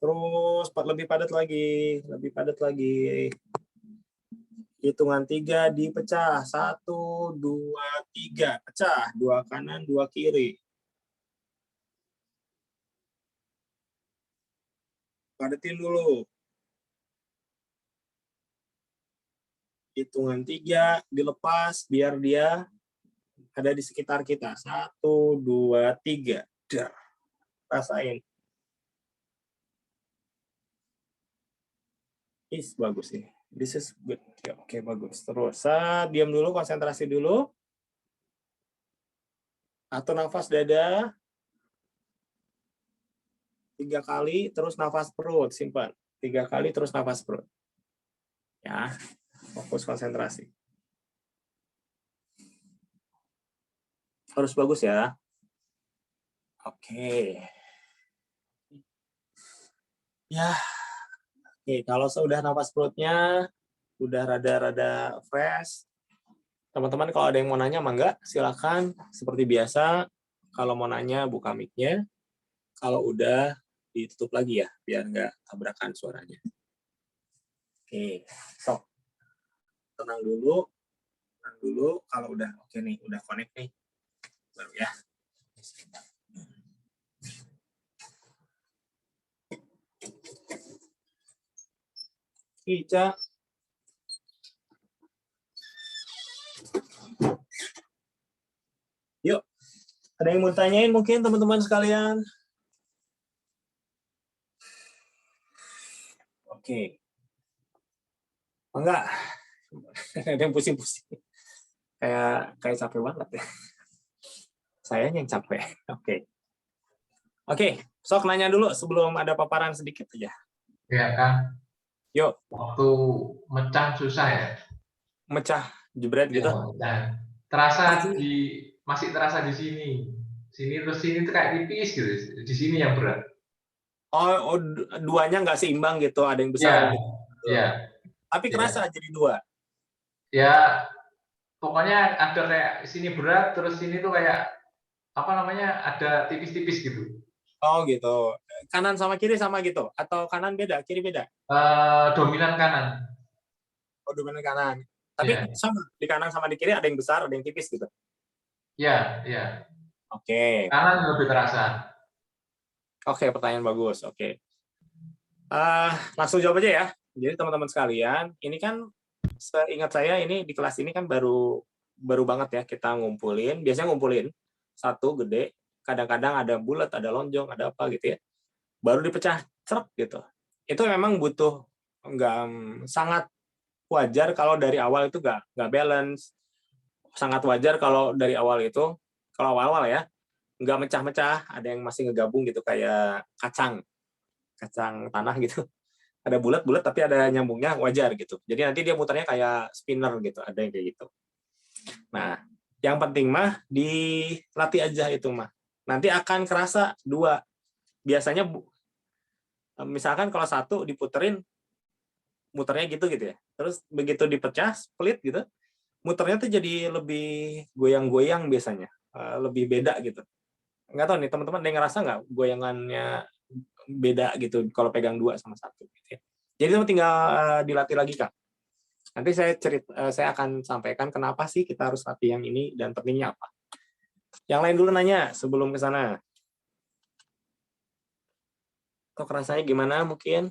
Terus lebih padat lagi, lebih padat lagi. Hitungan 3 dipecah. 1, 2, 3, pecah. 2 kanan, 2 kiri. Padetin dulu. Hitungan 3 dilepas biar dia ada di sekitar kita. 1, 2, 3. Dar. Rasain. Bagus nih. This is good. Ya, oke, bagus. Terus, diam dulu, konsentrasi dulu. Atur nafas dada. 3 kali, terus nafas perut. Simpan. 3 kali, terus nafas perut. Ya, fokus konsentrasi. Harus bagus ya. Oke. Ya. Oke, kalau sudah nafas perutnya, udah rada-rada fresh, teman-teman kalau ada yang mau nanya, mangga, silakan. Seperti biasa, kalau mau nanya, buka mic-nya. Kalau udah, ditutup lagi ya, biar nggak tabrakan suaranya. Oke, sok. Tenang dulu. Kalau udah oke nih, udah connect nih, baru ya. Ica. Yuk, ada yang mau tanyain mungkin teman-teman sekalian? Oke. Enggak. Ada yang pusing-pusing. Kayak capek banget ya. Saya yang capek. Oke, sok nanya dulu sebelum ada paparan sedikit aja. Ya kan. Yuk. Waktu mecah susah ya? Mecah jebret Ya, gitu. nah, terasa Pasti. masih terasa di sini. Sini terus sini tuh kayak tipis gitu. Di sini yang berat. Oh, duanya nggak seimbang gitu, ada yang besar, ada Ya, yang kecil. ya, Tapi ya. kerasa jadi 2. Ya, pokoknya ada kayak sini berat, terus sini tuh kayak apa namanya ada tipis-tipis gitu. Oh gitu. Kanan sama kiri sama gitu? Atau kanan beda, kiri beda? Dominan kanan. Oh, dominan kanan. Tapi Ya, sama, di kanan sama di kiri ada yang besar, ada yang tipis gitu. ya, ya. Oke. Kanan lebih terasa. Oke, pertanyaan bagus. Oke. Langsung jawab aja ya. Jadi teman-teman sekalian, ini kan seingat saya ini di kelas ini kan baru banget ya kita ngumpulin. Biasanya ngumpulin satu gede, kadang-kadang ada bulat, ada lonjong, ada apa gitu ya. Baru dipecah cerep gitu. Itu memang butuh nggak sangat wajar kalau dari awal itu nggak balance. Sangat wajar kalau dari awal itu, kalau awal-awal ya, nggak mecah-mecah, ada yang masih ngegabung gitu kayak kacang tanah gitu. Ada bulat-bulat tapi ada nyambungnya, wajar gitu. Jadi nanti dia muternya kayak spinner gitu, ada yang kayak gitu. Nah, yang penting mah dilatih aja itu mah. Nanti akan kerasa 2. Biasanya misalkan kalau 1 diputerin, muternya gitu ya. Terus begitu dipecah, split gitu, muternya tuh jadi lebih goyang-goyang biasanya, lebih beda gitu. Nggak tahu nih teman-teman ada yang ngerasa nggak goyangannya beda gitu kalau pegang 2 sama 1 gitu ya. Jadi itu tinggal dilatih lagi Kak. Nanti saya akan sampaikan kenapa sih kita harus latih yang ini dan pentingnya apa. Yang lain dulu nanya sebelum ke sana. Kok rasanya gimana mungkin?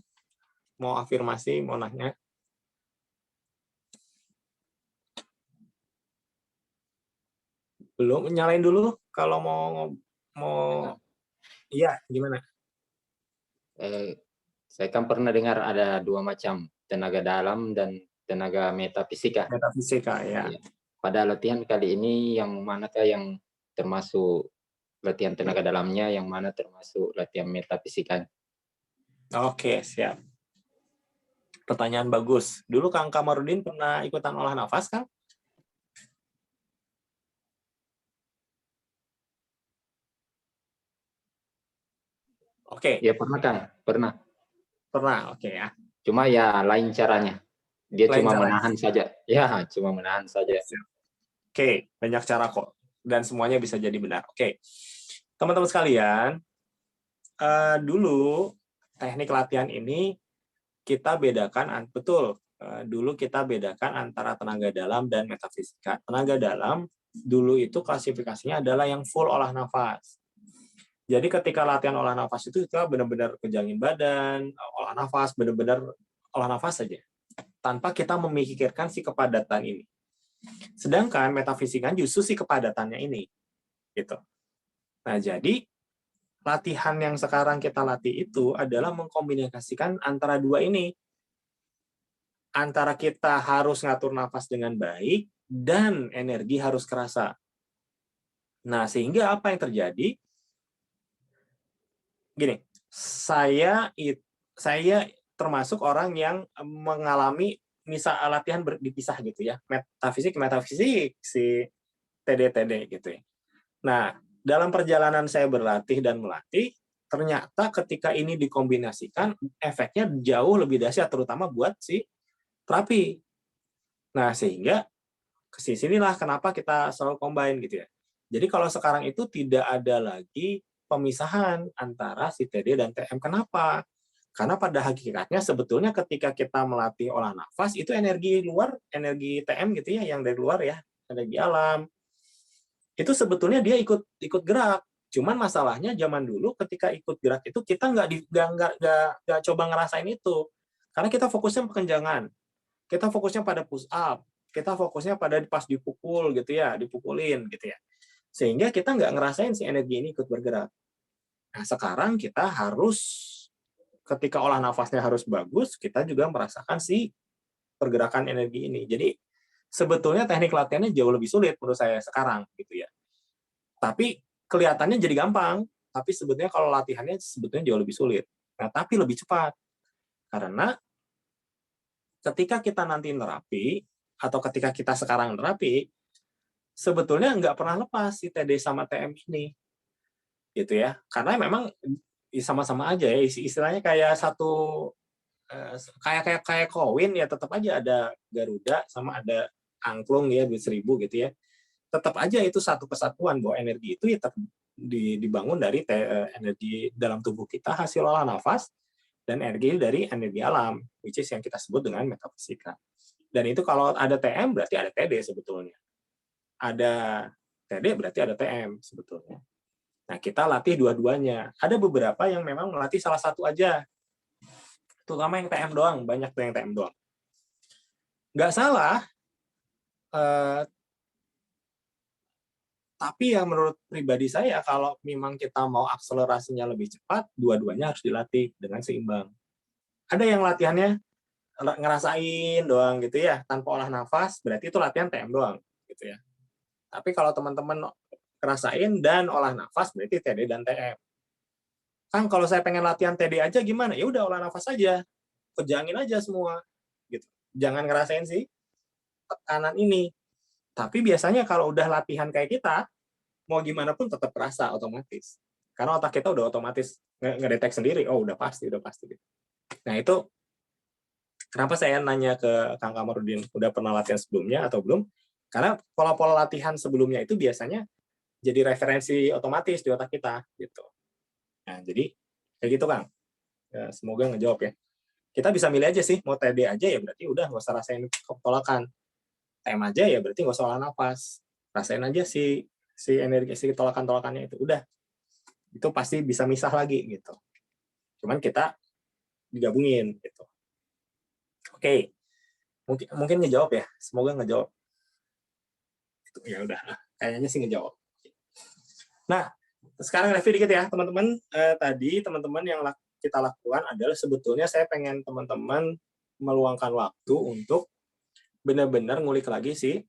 Mau afirmasi, mau nanya? Belum, nyalain dulu kalau mau iya, gimana? Saya kan pernah dengar ada 2 macam, tenaga dalam dan tenaga metafisika. Metafisika ya. Ya. Pada latihan kali ini yang manakah yang termasuk latihan tenaga dalamnya, yang mana termasuk latihan metafisika? Oke, siap. Pertanyaan bagus. Dulu Kang Kamarudin pernah ikutan olah nafas, Kang? Oke. Ya pernah Kang, pernah. Pernah, oke ya. Cuma ya lain caranya. Dia Lain cuma caranya. menahan saja. Ya, cuma menahan saja. Oke, banyak cara kok. Dan semuanya bisa jadi benar. Oke. Teman-teman sekalian, dulu teknik latihan ini kita bedakan, betul, dulu kita bedakan antara tenaga dalam dan metafisika. Tenaga dalam dulu itu klasifikasinya adalah yang full olah nafas. Jadi ketika latihan olah nafas itu kita benar-benar kejangin badan, olah nafas, benar-benar olah nafas saja. Tanpa kita memikirkan si kepadatan ini. Sedangkan metafisika justru si kepadatannya ini. Gitu. Nah, jadi latihan yang sekarang kita latih itu adalah mengkombinasikan antara 2 ini. Antara kita harus ngatur nafas dengan baik dan energi harus kerasa. Nah, sehingga apa yang terjadi? Gini, saya termasuk orang yang mengalami misal latihan dipisah gitu ya, metafisik si TD gitu ya. Nah, dalam perjalanan saya berlatih dan melatih, ternyata ketika ini dikombinasikan efeknya jauh lebih dahsyat terutama buat si terapi. Nah, sehingga kesinilah kenapa kita selalu combine gitu ya. Jadi kalau sekarang itu tidak ada lagi pemisahan antara si TD dan TM. Kenapa? Karena pada hakikatnya sebetulnya ketika kita melatih olah nafas, itu energi luar, energi TM gitu ya, yang dari luar ya, energi alam. Itu sebetulnya dia ikut gerak. Cuman masalahnya zaman dulu ketika ikut gerak itu kita nggak coba ngerasain itu. Karena kita fokusnya pekenjangan. Kita fokusnya pada push up. Kita fokusnya pada pas dipukul gitu ya, dipukulin gitu ya. Sehingga kita nggak ngerasain si energi ini ikut bergerak. Nah, sekarang kita harus, ketika olah nafasnya harus bagus, kita juga merasakan si pergerakan energi ini. Jadi, sebetulnya teknik latihannya jauh lebih sulit menurut saya sekarang, gitu ya. Tapi, kelihatannya jadi gampang. Tapi sebetulnya kalau latihannya sebetulnya jauh lebih sulit. Nah, tapi lebih cepat. Karena, ketika kita nanti nerapi, atau ketika kita sekarang terapi, sebetulnya nggak pernah lepas si TD sama TM ini, gitu ya. Karena memang sama-sama aja ya, istilahnya kayak satu kayak koin ya, tetap aja ada Garuda sama ada angklung ya, duit 1.000 gitu ya. Tetap aja itu satu kesatuan, bahwa energi itu ya dibangun dari energi dalam tubuh kita hasil olah nafas, dan energi dari energi alam, which is yang kita sebut dengan metafisika. Dan itu kalau ada TM berarti ada TD sebetulnya. Ada TD berarti ada TM sebetulnya. Nah, kita latih dua-duanya. Ada beberapa yang memang melatih salah satu aja. Terutama yang TM doang, banyak tuh yang TM doang. Nggak salah, tapi ya menurut pribadi saya, kalau memang kita mau akselerasinya lebih cepat, dua-duanya harus dilatih dengan seimbang. Ada yang latihannya ngerasain doang gitu ya, tanpa olah nafas, berarti itu latihan TM doang gitu ya. Tapi kalau teman-teman ngerasain dan olah nafas, berarti TD dan TM. Kan kalau saya pengen latihan TD aja gimana? Ya udah olah nafas aja, pejangin aja semua gitu. Jangan ngerasain sih tekanan ini. Tapi biasanya kalau udah latihan kayak kita, mau gimana pun tetap kerasa otomatis. Karena otak kita udah otomatis ngedetek sendiri, oh udah pasti. Nah itu kenapa saya nanya ke Kang Kamarudin, udah pernah latihan sebelumnya atau belum? Karena pola-pola latihan sebelumnya itu biasanya jadi referensi otomatis di otak kita gitu. Nah, jadi kayak gitu, Kang. Ya, semoga ngejawab ya. Kita bisa milih aja sih, mau TD aja ya berarti udah nggak usah rasain tolakan. TM aja ya berarti nggak usah olah nafas. Rasain aja si energi, si tolakan-tolakannya itu. Udah. Itu pasti bisa misah lagi gitu. Cuman kita digabungin gitu. Oke. Mungkin ngejawab ya. Semoga ngejawab. Itu ya udah. Kayaknya sih ngejawab. Nah, sekarang review dikit ya, teman-teman. Tadi teman-teman yang kita lakukan adalah sebetulnya saya pengen teman-teman meluangkan waktu untuk benar-benar ngulik lagi sih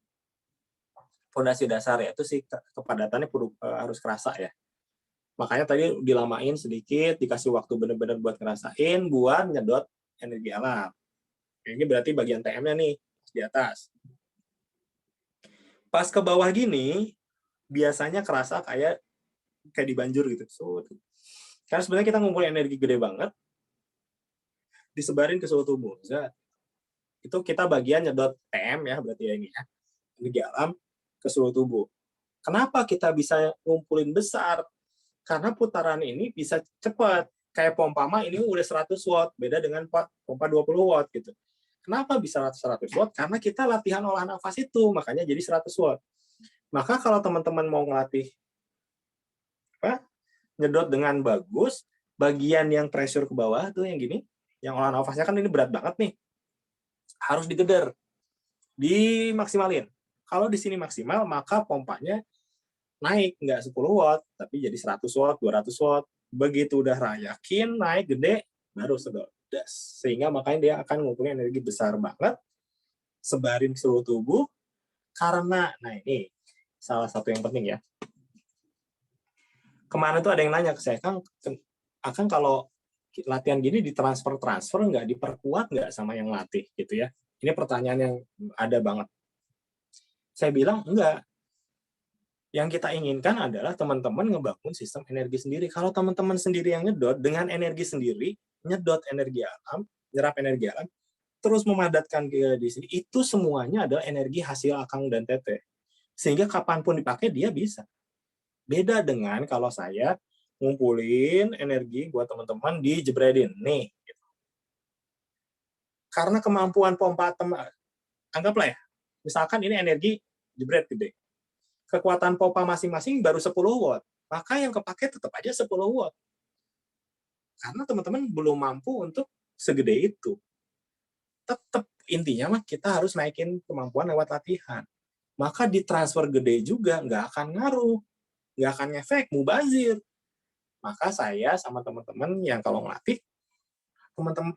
fondasi dasar, yaitu si kepadatannya harus kerasa ya. Makanya tadi dilamain sedikit, dikasih waktu benar-benar buat ngerasain, buat nyedot energi alam. Ini berarti bagian TM-nya nih, di atas. Pas ke bawah gini, biasanya kerasa kayak di banjur gitu. Karena sebenarnya kita ngumpulin energi gede banget, disebarin ke seluruh tubuh. Itu kita bagian nyedot TM ya, berarti ya ini ya, energi alam ke seluruh tubuh. Kenapa kita bisa ngumpulin besar? Karena putaran ini bisa cepat. Kayak pompa mah ini udah 100 watt, beda dengan pompa 20 watt gitu. Kenapa bisa 100 watt? Karena kita latihan olah nafas itu, makanya jadi 100 watt. Maka kalau teman-teman mau ngelatih nyedot dengan bagus, bagian yang pressure ke bawah tuh yang gini, yang olah nafasnya kan ini berat banget nih, harus digeder, dimaksimalin. Kalau di sini maksimal, maka pompanya naik, nggak 10 watt, tapi jadi 100 watt, 200 watt. Begitu udah yakin, naik, gede, baru sedot. Sehingga makanya dia akan ngumpulin energi besar banget, sebarin ke seluruh tubuh, karena, nah ini, salah satu yang penting ya. Kemarin tuh ada yang nanya ke saya, Kang kalau latihan gini ditransfer nggak, diperkuat nggak sama yang latih gitu ya? Ini pertanyaan yang ada banget. Saya bilang enggak. Yang kita inginkan adalah teman-teman ngebangun sistem energi sendiri. Kalau teman-teman sendiri yang nyedot dengan energi sendiri, nyedot energi alam, nyerap energi alam, terus memadatkan di sini, itu semuanya adalah energi hasil akang dan tete. Sehingga kapanpun dipakai dia bisa. Beda dengan kalau saya ngumpulin energi buat teman-teman dijebredin nih. Karena kemampuan pompa anggaplah ya, misalkan ini energi jebret gede. Kekuatan pompa masing-masing baru 10 watt. Maka yang kepake tetap aja 10 watt. Karena teman-teman belum mampu untuk segede itu. Tetap intinya mah kita harus naikin kemampuan lewat latihan. Maka ditransfer gede juga nggak akan ngaruh. Nggak akan ngefek, mubazir. Maka saya sama teman-teman yang kalau ngelatih, teman-teman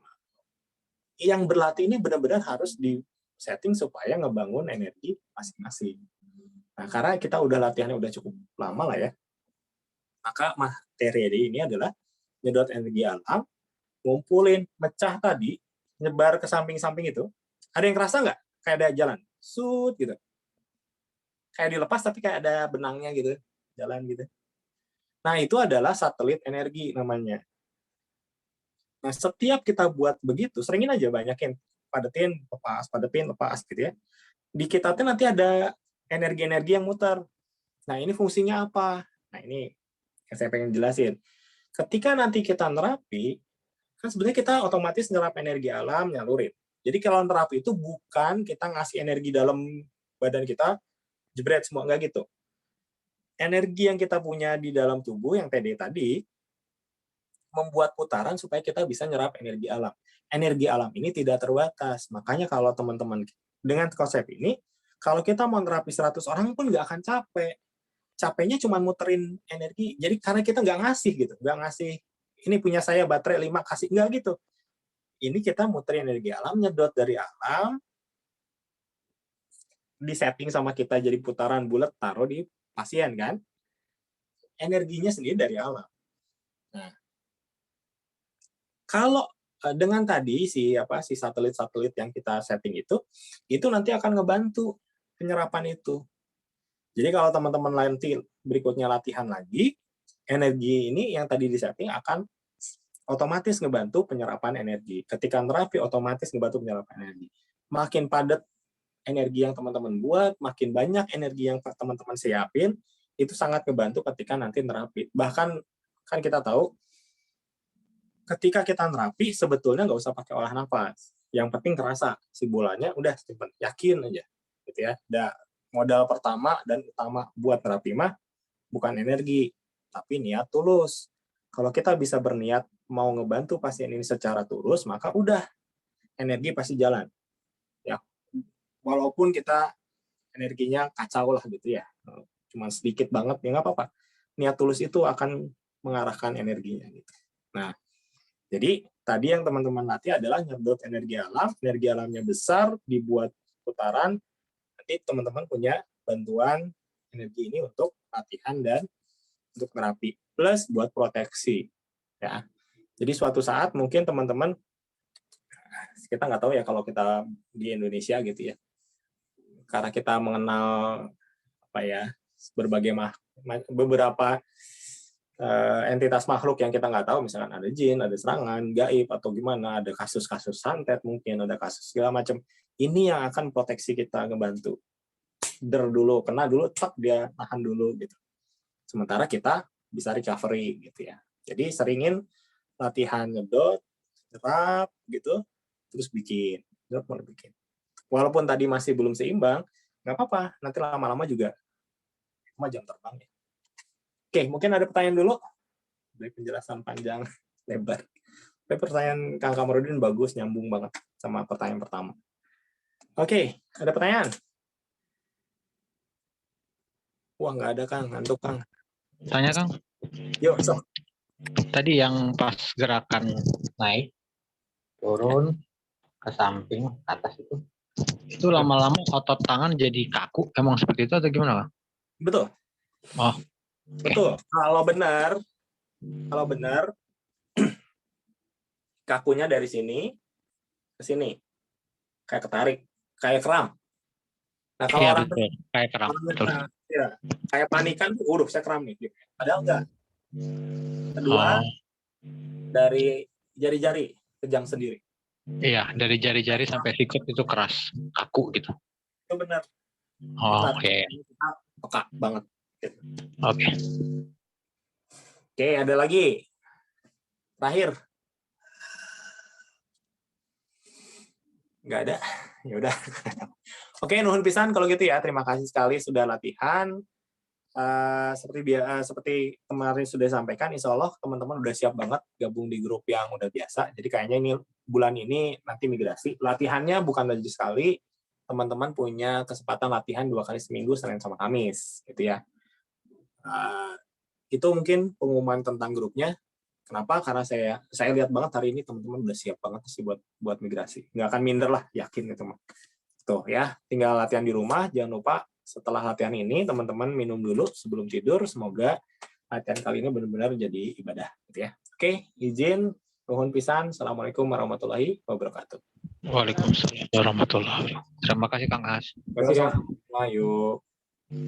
yang berlatih ini benar-benar harus di-setting supaya ngebangun energi masing-masing. Nah, karena kita udah latihannya udah cukup lama lah ya, maka materi ini adalah nyedot energi alam, ngumpulin, mecah tadi, nyebar ke samping-samping itu. Ada yang kerasa nggak? Kayak ada jalan. sut gitu. Kayak dilepas tapi kayak ada benangnya gitu, jalan gitu. Nah, itu adalah satelit energi namanya. Nah, setiap kita buat begitu, seringin aja banyakin. Padetin, lepas gitu ya. Di kita tuh nanti ada energi-energi yang muter. Nah, ini fungsinya apa? Nah, ini yang saya pengen jelasin. Ketika nanti kita nerapi, kan sebenarnya kita otomatis nyerap energi alam, nyalurin. Jadi kalau nerapi itu bukan kita ngasih energi dalam badan kita, jebret semua, enggak gitu. Energi yang kita punya di dalam tubuh, yang TD tadi, membuat putaran supaya kita bisa nyerap energi alam. Energi alam ini tidak terbatas. Makanya kalau teman-teman dengan konsep ini, kalau kita mau nerapi 100 orang pun nggak akan capek. Capeknya cuma muterin energi. Jadi karena kita nggak ngasih gitu, nggak ngasih, ini punya saya baterai 5, kasih, nggak gitu. Ini kita muterin energi alam, nyedot dari alam, di setting sama kita jadi putaran bulat, taruh di pasien kan. Energinya sendiri dari alam. Nah, kalau dengan tadi si satelit-satelit yang kita setting itu nanti akan ngebantu penyerapan itu. Jadi kalau teman-teman nanti berikutnya latihan lagi, energi ini yang tadi disetting akan otomatis ngebantu penyerapan energi. Ketika nerapi otomatis ngebantu penyerapan energi. Makin padat energi yang teman-teman buat, makin banyak energi yang teman-teman siapin, itu sangat ngebantu ketika nanti nerapi. Bahkan kan kita tahu ketika kita nerapi sebetulnya nggak usah pakai olah nafas. Yang penting kerasa si bolanya, udah simpen, yakin aja, gitu ya. Modal pertama dan utama buat terapi mah bukan energi, tapi niat tulus. Kalau kita bisa berniat mau ngebantu pasien ini secara tulus, maka udah energi pasti jalan. Ya, walaupun kita energinya kacau lah gitu ya, cuma sedikit banget ya nggak apa-apa. Niat tulus itu akan mengarahkan energinya. Gitu. Nah. Jadi, tadi yang teman-teman latih adalah nyedot energi alamnya besar, dibuat putaran, nanti teman-teman punya bantuan energi ini untuk latihan dan untuk terapi, plus buat proteksi. Ya. Jadi, suatu saat mungkin teman-teman, kita nggak tahu ya kalau kita di Indonesia gitu ya, karena kita mengenal beberapa entitas makhluk yang kita nggak tahu, misalkan ada jin, ada serangan, gaib, atau gimana, ada kasus-kasus santet mungkin, ada kasus segala macam. Ini yang akan proteksi kita, ngebantu. Dulu, kena dulu, tak dia tahan dulu gitu. Sementara kita bisa recovery gitu ya. Jadi seringin latihan nyedot, nyerap gitu, terus bikin. Walaupun tadi masih belum seimbang, nggak apa-apa, nanti lama-lama juga cuma jam terbang ya. Oke, mungkin ada pertanyaan dulu. Dari penjelasan panjang, lebar. Tapi pertanyaan Kang Kamarudin bagus, nyambung banget sama pertanyaan pertama. Oke, ada pertanyaan? Wah, nggak ada, Kang. Ngantuk, Kang. Tanya, Kang. Yuk, sok. Tadi yang pas gerakan naik, turun, ke samping, atas itu lama-lama otot tangan jadi kaku. Emang seperti itu atau gimana, Kang? Betul. Oh. Betul. Kalau benar, kakunya dari sini ke sini, kayak ketarik, kayak kram. Nah, kalau orang betul. Kayak kram, betul. Ya, kayak panikan, saya kram nih. Padahal enggak. Kedua, dari jari-jari, kejang sendiri. Iya, dari jari-jari sampai sikut itu keras, kaku gitu. Itu benar. Oh, oke. Peka banget. Oke. Oke, ada lagi. Terakhir. Nggak ada. Ya udah. Oke, nuhun pisan kalau gitu ya. Terima kasih sekali sudah latihan. Seperti kemarin sudah sampaikan, insya Allah teman-teman udah siap banget gabung di grup yang udah biasa. Jadi kayaknya ini bulan ini nanti migrasi. Latihannya bukan lagi sekali. Teman-teman punya kesempatan latihan 2 kali seminggu, Senin sama Kamis, gitu ya. Itu mungkin pengumuman tentang grupnya. Kenapa? Karena saya lihat banget hari ini teman-teman udah siap banget sih buat migrasi. Nggak akan minder lah, yakin gitu mah. Tuh ya, tinggal latihan di rumah. Jangan lupa setelah latihan ini teman-teman minum dulu sebelum tidur. Semoga latihan kali ini benar-benar jadi ibadah, gitu ya. Oke, izin nuhun pisan. Assalamualaikum warahmatullahi wabarakatuh. Waalaikumsalam warahmatullahi wabarakatuh. Terima kasih Kang As. Terima kasih, Kang. Ayo.